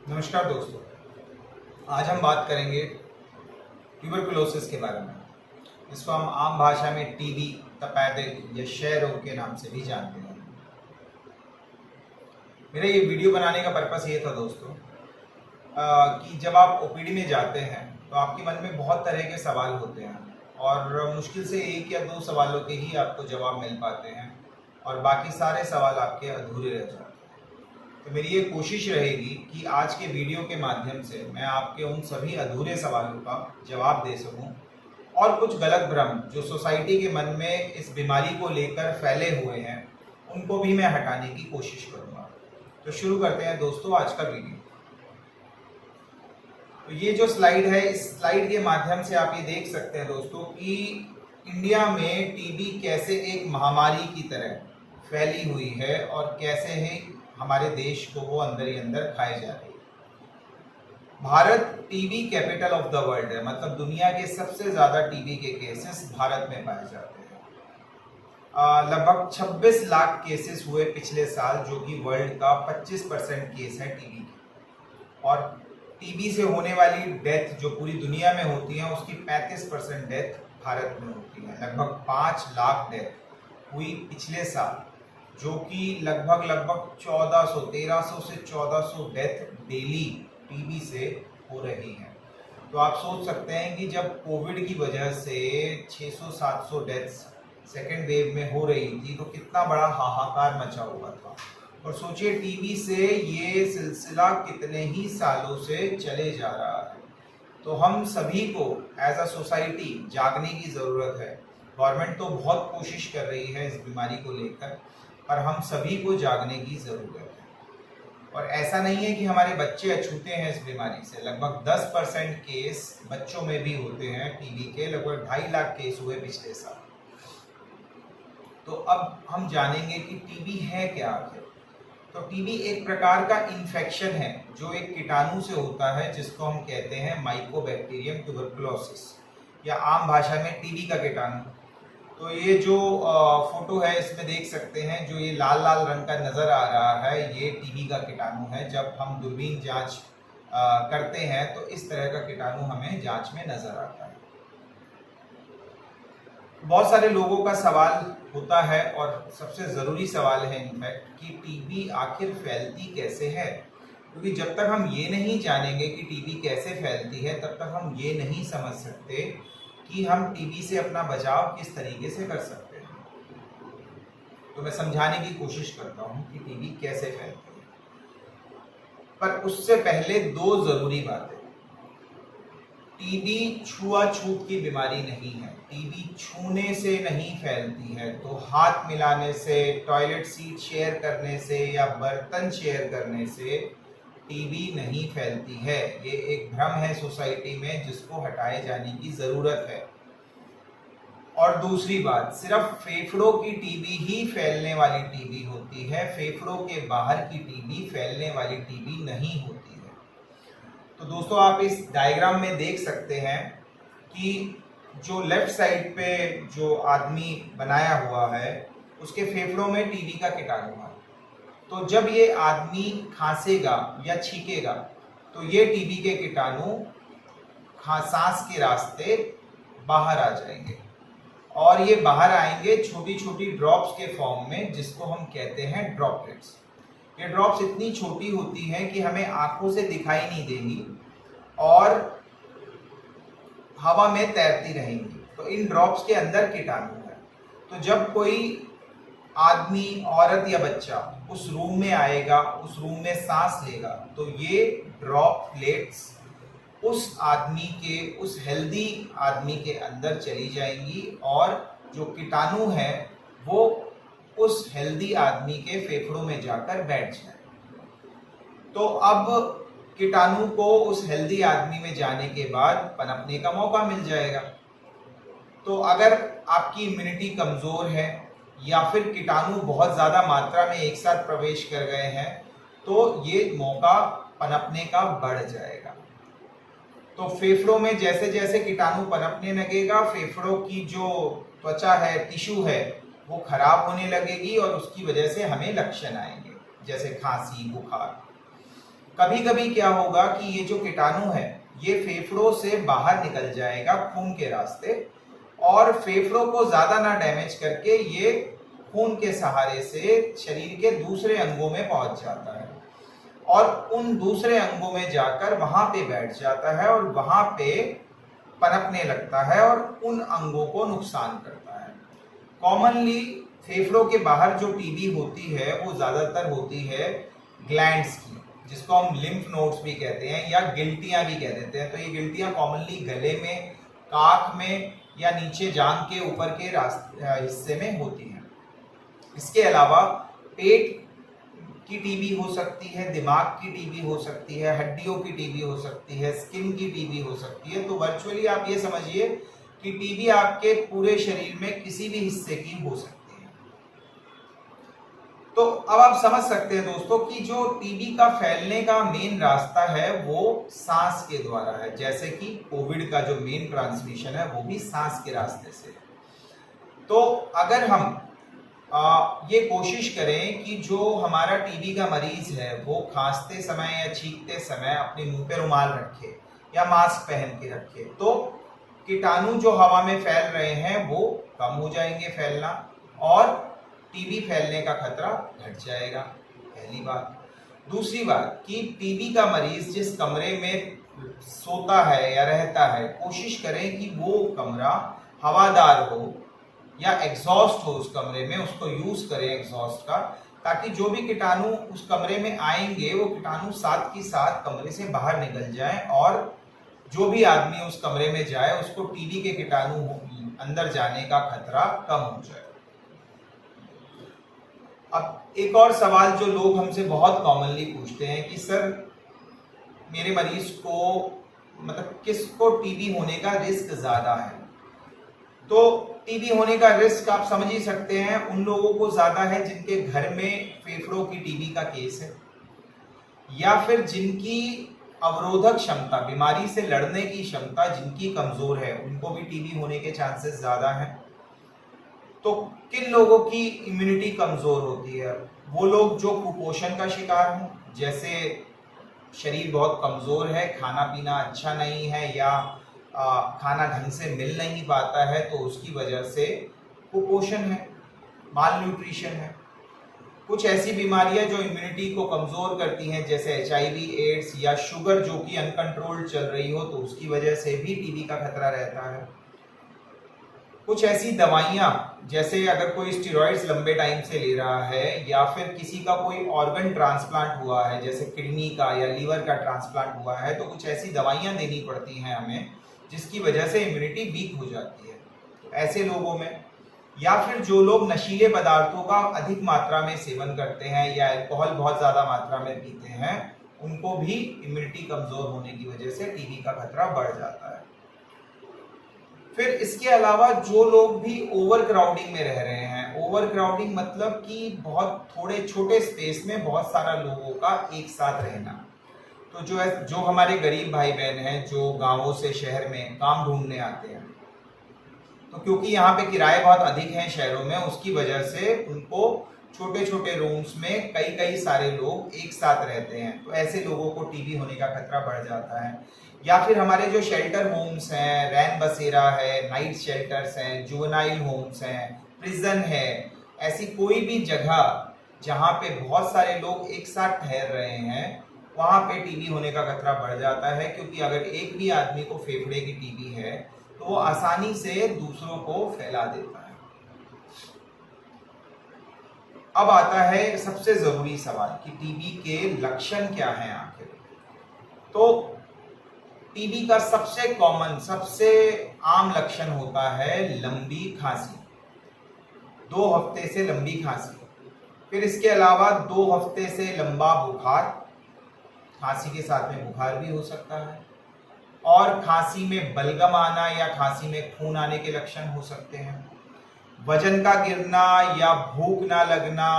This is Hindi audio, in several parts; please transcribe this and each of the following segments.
नमस्कार दोस्तों। आज हम बात करेंगे ट्यूबरकुलोसिस के बारे में। इसको हम आम भाषा में टीबी, तपेदिक या क्षय रोग के नाम से भी जानते हैं। मेरा ये वीडियो बनाने का पर्पस ये था दोस्तों कि जब आप ओपीडी में जाते हैं तो आपके मन में बहुत तरह के सवाल होते हैं और मुश्किल से एक या दो सवालों के ही आपको जवाब मिल पाते हैं और बाकी सारे सवाल आपके अधूरे रह जाते हैं। तो मेरी ये कोशिश रहेगी कि आज के वीडियो के माध्यम से मैं आपके उन सभी अधूरे सवालों का जवाब दे सकूं और कुछ गलत भ्रम जो सोसाइटी के मन में इस बीमारी को लेकर फैले हुए हैं उनको भी मैं हटाने की कोशिश करूंगा। तो शुरू करते हैं दोस्तों आज का वीडियो। तो ये जो स्लाइड है, इस स्लाइड के माध्यम से आप ये देख सकते हैं दोस्तों कि इंडिया में टीबी कैसे एक महामारी की तरह फैली हुई है और कैसे है हमारे देश को वो अंदर ही अंदर खाए जा रही है। Bharat TB capital of the world है, मतलब दुनिया के सबसे ज्यादा टीबी के केसेस भारत में पाए जाते हैं। लगभग 26 लाख केसेस हुए पिछले साल, जो कि वर्ल्ड का 25% केस है टीबी की। और टीबी से होने वाली डेथ जो पूरी दुनिया में होती है उसकी 35% डेथ भारत में होती है। लगभग 5 लाख डेथ हुई पिछले साल, जो कि लगभग 1300 से 1400 डेथ डेली टीबी से हो रही है। तो आप सोच सकते हैं कि जब कोविड की वजह से 600-700 डेथ्स सेकेंड वेव में हो रही थी तो कितना बड़ा हाहाकार मचा हुआ था। और सोचिए टीबी से ये सिलसिला कितने ही सालों से चले जा रहा है। तो हम सभी को एज अ सोसाइटी जागने की ज़रूरत है। गवर्नमेंट तो बहुत कोशिश कर रही है इस बीमारी को लेकर, पर हम सभी को जागने की ज़रूरत है। और ऐसा नहीं है कि हमारे बच्चे अछूते हैं इस बीमारी से। लगभग 10% केस बच्चों में भी होते हैं टीबी के। लगभग 2.5 लाख केस हुए पिछले साल। तो अब हम जानेंगे कि टीबी है क्या आखिर। तो टीबी एक प्रकार का इन्फेक्शन है जो एक कीटाणु से होता है, जिसको हम कहते हैं माइकोबैक्टीरियम ट्यूबरकुलोसिस, या आम भाषा में टीबी का कीटाणु। तो ये जो फोटो है इसमें देख सकते हैं, जो ये लाल लाल रंग का नज़र आ रहा है, ये टीबी का कीटाणु है। जब हम दूरबीन जांच करते हैं तो इस तरह का कीटाणु हमें जांच में नज़र आता है। बहुत सारे लोगों का सवाल होता है और सबसे ज़रूरी सवाल है इनफैक्ट कि टीबी आखिर फैलती कैसे है। क्योंकि जब तक हम ये नहीं जानेंगे कि टीबी कैसे फैलती है तब तक हम ये नहीं समझ सकते कि हम टीबी से अपना बचाव किस तरीके से कर सकते हैं। तो मैं समझाने की कोशिश करता हूँ कि टीबी कैसे फैलती है, पर उससे पहले दो ज़रूरी बातें। टीबी छुआछूत की बीमारी नहीं है। टीबी छूने से नहीं फैलती है। तो हाथ मिलाने से, टॉयलेट सीट शेयर करने से या बर्तन शेयर करने से टीबी नहीं फैलती है। ये एक भ्रम है सोसाइटी में, जिसको हटाए जाने की ज़रूरत है। और दूसरी बात, सिर्फ फेफड़ों की टीबी ही फैलने वाली टीबी होती है। फेफड़ों के बाहर की टीबी फैलने वाली टीबी नहीं होती है। तो दोस्तों आप इस डायग्राम में देख सकते हैं कि जो लेफ्ट साइड पे जो आदमी बनाया हुआ है उसके फेफड़ों में टीबी का कीटाणु है। तो जब ये आदमी खांसेगा या छींकेगा तो ये टीबी के कीटाणु सांस के रास्ते बाहर आ जाएंगे और ये बाहर आएंगे छोटी छोटी ड्रॉप्स के फॉर्म में, जिसको हम कहते हैं ड्रॉपलेट्स। ये ड्रॉप्स इतनी छोटी होती हैं कि हमें आंखों से दिखाई नहीं देंगी और हवा में तैरती रहेंगी। तो इन ड्रॉप्स के अंदर कीटाणु है। तो जब कोई आदमी, औरत या बच्चा उस रूम में आएगा, उस रूम में सांस लेगा, तो ये ड्रॉपलेट्स उस आदमी के, उस हेल्दी आदमी के अंदर चली जाएंगी और जो कीटाणु है वो उस हेल्दी आदमी के फेफड़ों में जाकर बैठ जाए। तो अब कीटाणु को उस हेल्दी आदमी में जाने के बाद पनपने का मौका मिल जाएगा। तो अगर आपकी इम्यूनिटी कमज़ोर है या फिर कीटाणु बहुत ज़्यादा मात्रा में एक साथ प्रवेश कर गए हैं तो ये मौका पनपने का बढ़ जाएगा। तो फेफड़ों में जैसे जैसे कीटाणु पनपने लगेगा, फेफड़ों की जो त्वचा है, टिश्यू है, वो खराब होने लगेगी और उसकी वजह से हमें लक्षण आएंगे, जैसे खांसी, बुखार। कभी कभी क्या होगा कि ये जो कीटाणु है ये फेफड़ों से बाहर निकल जाएगा खून के रास्ते, और फेफड़ों को ज्यादा ना डैमेज करके ये खून के सहारे से शरीर के दूसरे अंगों में पहुंच जाता है और उन दूसरे अंगों में जाकर वहां पे बैठ जाता है और वहां पे पनपने लगता है और उन अंगों को नुकसान करता है। कॉमनली फेफड़ों के बाहर जो टीबी होती है वो ज्यादातर होती है ग्लैंड्स की, जिसको हम लिम्फ नोड्स भी कहते हैं या गिल्टियां भी कह देते हैं। तो ये गिल्टियां कॉमनली गले में, काख में या नीचे जांघ के ऊपर के हिस्से में होती हैं। इसके अलावा पेट की टीबी हो सकती है, दिमाग की टीबी हो सकती है, हड्डियों की टीबी हो सकती है, स्किन की टीबी हो सकती है। तो वर्चुअली आप ये समझिए कि टीबी आपके पूरे शरीर में किसी भी हिस्से की हो सकती है। तो अब आप समझ सकते हैं दोस्तों कि जो टीबी का फैलने का मेन रास्ता है वो सांस के द्वारा है, जैसे कि कोविड का जो मेन ट्रांसमिशन है वो भी सांस के रास्ते से। तो अगर हम ये कोशिश करें कि जो हमारा टीबी का मरीज है वो खांसते समय या छींकते समय अपने मुंह पे रुमाल रखे या मास्क पहन के रखे, तो कीटाणु जो हवा में फैल रहे हैं वो कम हो जाएंगे फैलना और टीबी फैलने का खतरा घट जाएगा। पहली बात। दूसरी बात कि टीबी का मरीज जिस कमरे में सोता है या रहता है, कोशिश करें कि वो कमरा हवादार हो या एग्जॉस्ट हो, उस कमरे में उसको यूज करें एग्जॉस्ट का, ताकि जो भी कीटाणु उस कमरे में आएंगे वो कीटाणु साथ की साथ कमरे से बाहर निकल जाएं और जो भी आदमी उस कमरे में जाए उसको टीबी के कीटाणु अंदर जाने का खतरा कम हो जाए। अब एक और सवाल जो लोग हमसे बहुत कॉमनली पूछते हैं कि सर मेरे मरीज को मतलब किसको टीबी होने का रिस्क ज्यादा है। तो टीबी होने का रिस्क आप समझ ही सकते हैं, उन लोगों को ज्यादा है जिनके घर में फेफड़ों की टीबी का केस है या फिर जिनकी अवरोधक क्षमता, बीमारी से लड़ने की क्षमता जिनकी कमजोर है, उनको भी टीबी होने के चांसेस ज्यादा हैं। तो किन लोगों की इम्यूनिटी कमजोर होती है? वो लोग जो कुपोषण का शिकार हों, जैसे शरीर बहुत कमजोर है, खाना पीना अच्छा नहीं है या खाना ढंग से मिल नहीं पाता है, तो उसकी वजह से कुपोषण है, माल न्यूट्रिशन है। कुछ ऐसी बीमारियां जो इम्यूनिटी को कमजोर करती हैं, जैसे HIV, एड्स या शुगर जो कि अनकंट्रोल्ड चल रही हो, तो उसकी वजह से भी टीबी का खतरा रहता है। कुछ ऐसी दवाइयां, जैसे अगर कोई स्टेरॉइड्स लंबे टाइम से ले रहा है या फिर किसी का कोई ऑर्गन ट्रांसप्लांट हुआ है, जैसे किडनी का या लीवर का ट्रांसप्लांट हुआ है, तो कुछ ऐसी दवाइयां देनी पड़ती हैं हमें जिसकी वजह से इम्यूनिटी वीक हो जाती है। तो ऐसे लोगों में, या फिर जो लोग नशीले पदार्थों का अधिक मात्रा में सेवन करते हैं या अल्कोहल बहुत ज्यादा मात्रा में पीते हैं, उनको भी इम्यूनिटी कमजोर होने की वजह से टीबी का खतरा बढ़ जाता है। फिर इसके अलावा जो लोग भी ओवर क्राउडिंग में रह रहे हैं, ओवर क्राउडिंग मतलब कि बहुत थोड़े छोटे स्पेस में बहुत सारा लोगों का एक साथ रहना। तो जो हमारे गरीब भाई बहन हैं जो गांवों से शहर में काम ढूंढने आते हैं, तो क्योंकि यहाँ पे किराए बहुत अधिक हैं शहरों में, उसकी वजह से उनको छोटे छोटे रूम्स में कई कई सारे लोग एक साथ रहते हैं, तो ऐसे लोगों को टीबी होने का खतरा बढ़ जाता है। या फिर हमारे जो शेल्टर होम्स हैं, रैन बसेरा है, नाइट शेल्टर्स हैं, जुवेनाइल होम्स हैं, प्रिजन है, ऐसी कोई भी जगह जहाँ पे बहुत सारे लोग एक साथ ठहर रहे हैं, वहाँ पे टीबी होने का खतरा बढ़ जाता है। क्योंकि अगर एक भी आदमी को फेफड़े की टीबी है तो वो आसानी से दूसरों को फैला देता है। अब आता है सबसे जरूरी सवाल कि टीबी के लक्षण क्या हैं आखिर। तो टीबी का सबसे कॉमन, सबसे आम लक्षण होता है लंबी खांसी, 2 हफ्ते से लंबी खांसी। फिर इसके अलावा 2 हफ्ते से लंबा बुखार, खांसी के साथ में बुखार भी हो सकता है, और खांसी में बलगम आना या खांसी में खून आने के लक्षण हो सकते हैं। वजन का गिरना या भूख ना लगना,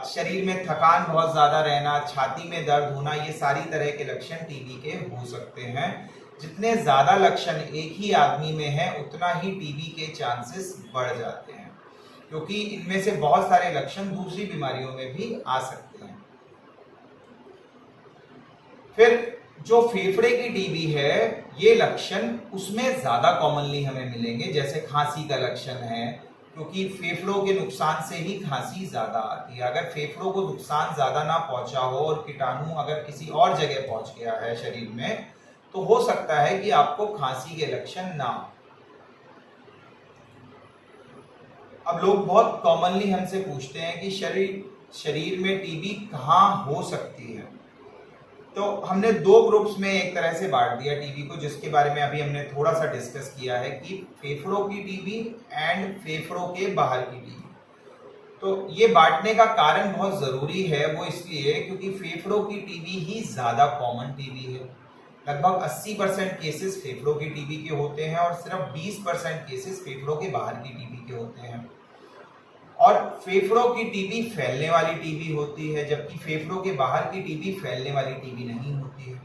शरीर में थकान बहुत ज्यादा रहना, छाती में दर्द होना, ये सारी तरह के लक्षण टीबी के हो सकते हैं। जितने ज्यादा लक्षण एक ही आदमी में है उतना ही टीबी के चांसेस बढ़ जाते हैं, क्योंकि इनमें से बहुत सारे लक्षण दूसरी बीमारियों में भी आ सकते हैं। फिर जो फेफड़े की टीबी है, ये लक्षण उसमें ज्यादा कॉमनली हमें मिलेंगे, जैसे खांसी का लक्षण है, क्योंकि फेफड़ों के नुकसान से ही खांसी ज्यादा आती है। अगर फेफड़ों को नुकसान ज्यादा ना पहुंचा हो और कीटाणु अगर किसी और जगह पहुंच गया है शरीर में, तो हो सकता है कि आपको खांसी के लक्षण ना हो। अब लोग बहुत कॉमनली हमसे पूछते हैं कि शरीर में टीबी कहाँ हो सकती है। तो हमने दो ग्रुप्स में एक तरह से बांट दिया टीबी को, जिसके बारे में अभी हमने थोड़ा सा डिस्कस किया है कि फेफड़ों की टीबी एंड फेफड़ों के बाहर की टीबी। तो ये बांटने का कारण बहुत जरूरी है, वो इसलिए क्योंकि फेफड़ों की टीबी ही ज्यादा कॉमन टीबी है। लगभग 80% केसेस फेफड़ों की टीबी के होते हैं और सिर्फ 20% केसेस फेफड़ों के बाहर की टीबी के होते हैं। और फेफड़ों की टीबी फैलने वाली टीबी होती है, जबकि फेफड़ों के बाहर की टीबी फैलने वाली टीबी नहीं होती है।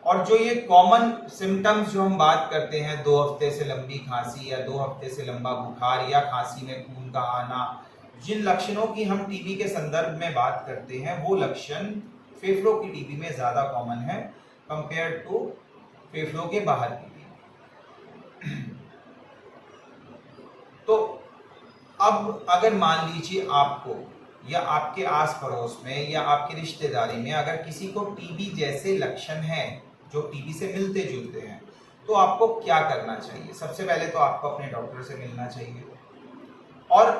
और जो ये कॉमन सिम्टम्स जो हम बात करते हैं, 2 हफ्ते से लंबी खांसी या 2 हफ्ते से लंबा बुखार या खांसी में खून का आना, जिन लक्षणों की हम टीबी के संदर्भ में बात करते हैं, वो लक्षण फेफड़ों की टीबी में ज्यादा कॉमन है कंपेयर टू फेफड़ों के बाहर की टीबी। तो अब अगर मान लीजिए आपको या आपके आस पड़ोस में या आपकी रिश्तेदारी में अगर किसी को टीबी जैसे लक्षण हैं जो टीबी से मिलते जुलते हैं, तो आपको क्या करना चाहिए? सबसे पहले तो आपको अपने डॉक्टर से मिलना चाहिए। और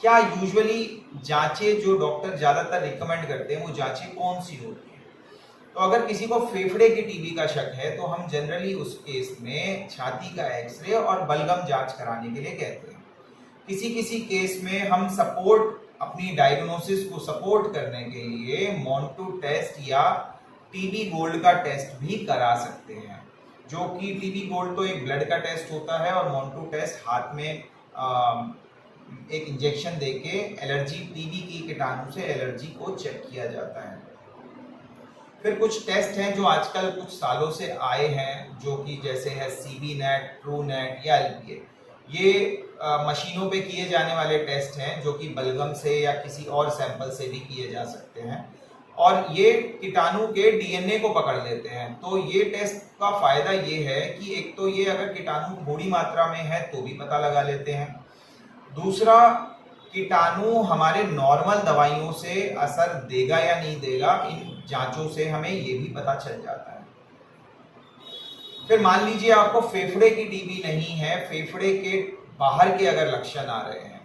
क्या यूजुअली जांचें जो डॉक्टर ज्यादातर रिकमेंड करते हैं, वो जांचें कौन सी होती हैं? तो अगर किसी को फेफड़े की टीबी का शक है, तो हम जनरली उस केस में छाती का एक्सरे और बलगम जांच कराने के लिए कहते हैं। किसी किसी केस में हम सपोर्ट अपनी डायग्नोसिस को सपोर्ट करने के लिए मोंटू टेस्ट या टीबी गोल्ड का टेस्ट भी करा सकते हैं, जो कि टीबी गोल्ड तो एक ब्लड का टेस्ट होता है और मोंटू टेस्ट हाथ में एक इंजेक्शन देके एलर्जी, टीबी की कीटाणु से एलर्जी को चेक किया जाता है। फिर कुछ टेस्ट हैं जो आजकल कुछ सालों से आए हैं, जो कि जैसे है सीबी नेट, ट्रू नेट या एलपीए। ये मशीनों पे किए जाने वाले टेस्ट हैं, जो कि बलगम से या किसी और सैंपल से भी किए जा सकते हैं, और ये कीटाणु के डीएनए को पकड़ लेते हैं। तो ये टेस्ट का फायदा ये है कि एक तो ये अगर कीटाणु थोड़ी मात्रा में है तो भी पता लगा लेते हैं। दूसरा, कीटाणु हमारे नॉर्मल दवाइयों से असर देगा या नहीं देगा, इन जांचों से हमें ये भी पता चल जाता है। फिर मान लीजिए आपको फेफड़े की टीबी नहीं है, फेफड़े के बाहर के अगर लक्षण आ रहे हैं,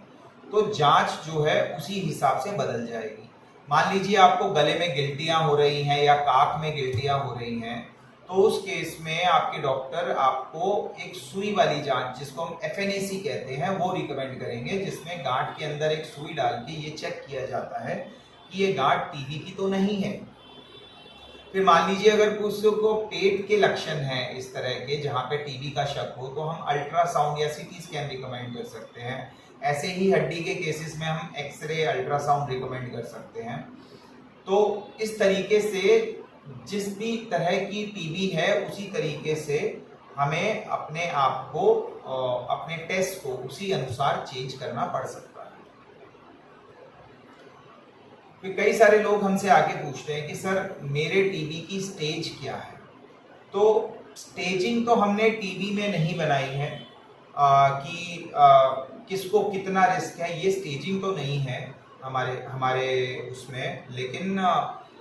तो जांच जो है उसी हिसाब से बदल जाएगी। मान लीजिए आपको गले में गिल्टियां हो रही हैं या काख में गिल्टियां हो रही हैं, तो उस केस में आपके डॉक्टर आपको एक सुई वाली जांच, जिसको हम एफएनएसी कहते हैं, वो रिकमेंड करेंगे, जिसमें गांठ के अंदर एक सुई डाल के ये चेक किया जाता है कि ये गांठ टीबी की तो नहीं है। फिर मान लीजिए अगर किसी को पेट के लक्षण हैं इस तरह के जहाँ पे टीबी का शक हो, तो हम अल्ट्रासाउंड या सीटी स्कैन रिकमेंड कर सकते हैं। ऐसे ही हड्डी के केसेस में हम एक्सरे, अल्ट्रासाउंड रिकमेंड कर सकते हैं। तो इस तरीके से जिस भी तरह की टीबी है, उसी तरीके से हमें अपने आप को, अपने टेस्ट को उसी अनुसार चेंज करना पड़ सकता है। कई सारे लोग हमसे आके पूछते हैं कि सर मेरे टीबी की स्टेज क्या है। तो स्टेजिंग तो हमने टीबी में नहीं बनाई है कि किसको कितना रिस्क है, ये स्टेजिंग तो नहीं है हमारे उसमें। लेकिन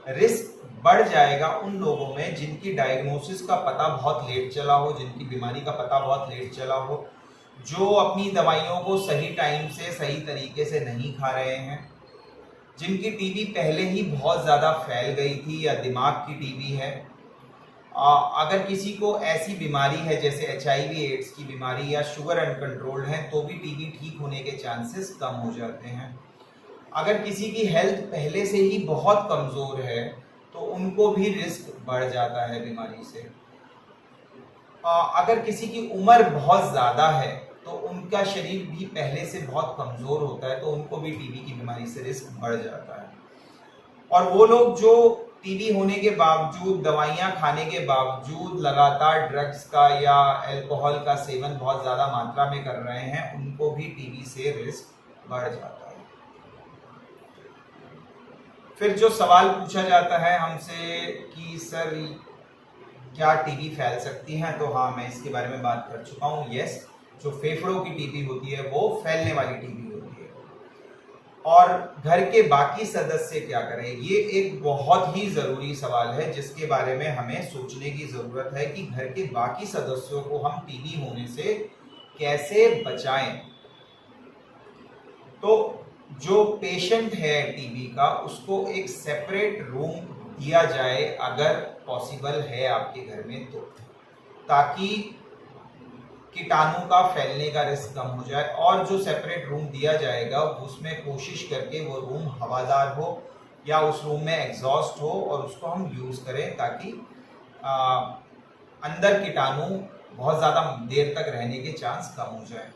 रिस्क बढ़ जाएगा उन लोगों में जिनकी डायग्नोसिस का पता बहुत लेट चला हो, जिनकी बीमारी का पता बहुत लेट चला हो, जो अपनी दवाइयों को सही टाइम से सही तरीके से नहीं खा रहे हैं, जिनकी टीबी पहले ही बहुत ज़्यादा फैल गई थी या दिमाग की टीबी है। अगर किसी को ऐसी बीमारी है जैसे HIV एड्स की बीमारी या शुगर अनकंट्रोल्ड है, तो भी टीबी ठीक होने के चांसेस कम हो जाते हैं। अगर किसी की हेल्थ पहले से ही बहुत कमज़ोर है, तो उनको भी रिस्क बढ़ जाता है बीमारी से। अगर किसी की उम्र बहुत ज़्यादा है, तो उनका शरीर भी पहले से बहुत कमज़ोर होता है, तो उनको भी टीबी की बीमारी से रिस्क बढ़ जाता है। और वो लोग जो टीबी होने के बावजूद, दवाइयाँ खाने के बावजूद लगातार ड्रग्स का या अल्कोहल का सेवन बहुत ज़्यादा मात्रा में कर रहे हैं, उनको भी टीबी से रिस्क बढ़ जाता है। फिर जो सवाल पूछा जाता है हमसे कि सर क्या टीबी फैल सकती है, तो हाँ, मैं इसके बारे में बात कर चुका हूँ। यस, जो फेफड़ों की टीबी होती है वो फैलने वाली टीबी होती है। और घर के बाकी सदस्य क्या करें, ये एक बहुत ही जरूरी सवाल है जिसके बारे में हमें सोचने की जरूरत है कि घर के बाकी सदस्यों को हम टीबी होने से कैसे बचाएं। तो जो पेशेंट है टीबी का, उसको एक सेपरेट रूम दिया जाए अगर पॉसिबल है आपके घर में, तो ताकि कीटाणु का फैलने का रिस्क कम हो जाए। और जो सेपरेट रूम दिया जाएगा उसमें कोशिश करके वो रूम हवादार हो या उस रूम में एग्जॉस्ट हो और उसको हम यूज करें ताकि अंदर कीटाणु बहुत ज़्यादा देर तक रहने के चांस कम हो जाए।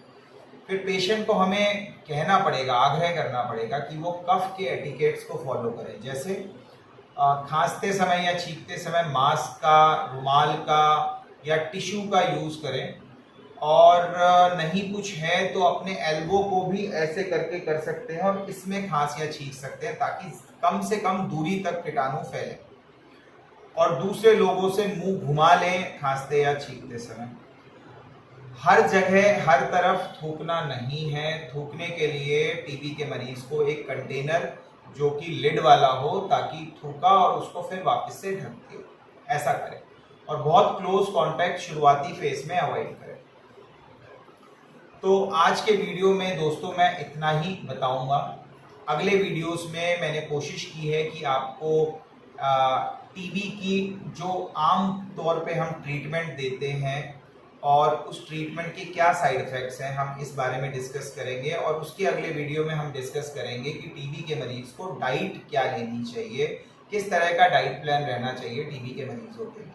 फिर पेशेंट को हमें कहना पड़ेगा, आग्रह करना पड़ेगा कि वो कफ के एटिकेट्स को फॉलो करें, जैसे खांसते समय या छींकते समय मास्क का, रुमाल का या टिश्यू का यूज़ करें। और नहीं कुछ है तो अपने एल्बो को भी ऐसे करके कर सकते हैं और इसमें खांस या छींक सकते हैं ताकि कम से कम दूरी तक कीटाणु फैले। और दूसरे लोगों से मुंह घुमा लें खांसते या छींकते समय। हर जगह हर तरफ थूकना नहीं है। थूकने के लिए टीबी के मरीज को एक कंटेनर जो कि लिड वाला हो ताकि थूका और उसको फिर वापस से ढक दे, ऐसा करें। और बहुत क्लोज कांटेक्ट शुरुआती फेज में अवॉइड करें। तो आज के वीडियो में दोस्तों मैं इतना ही बताऊंगा। अगले वीडियोस में मैंने कोशिश की है कि आपको टीबी की जो आम तौर पे हम ट्रीटमेंट देते हैं और उस ट्रीटमेंट के क्या साइड इफेक्ट्स हैं, हम इस बारे में डिस्कस करेंगे। और उसके अगले वीडियो में हम डिस्कस करेंगे कि टीबी के मरीज को डाइट क्या लेनी चाहिए, किस तरह का डाइट प्लान रहना चाहिए टीबी के मरीजों के लिए।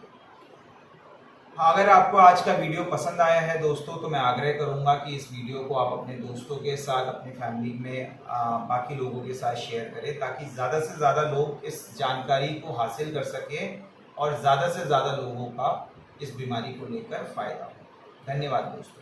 अगर आपको आज का वीडियो पसंद आया है दोस्तों, तो मैं आग्रह करूंगा कि इस वीडियो को आप अपने दोस्तों के साथ, अपनी फैमिली में बाकी लोगों के साथ शेयर करें ताकि ज़्यादा से ज़्यादा लोग इस जानकारी को हासिल कर सकें और ज़्यादा से ज़्यादा लोगों का इस बीमारी को लेकर फ़ायदा हो। धन्यवाद दोस्तों।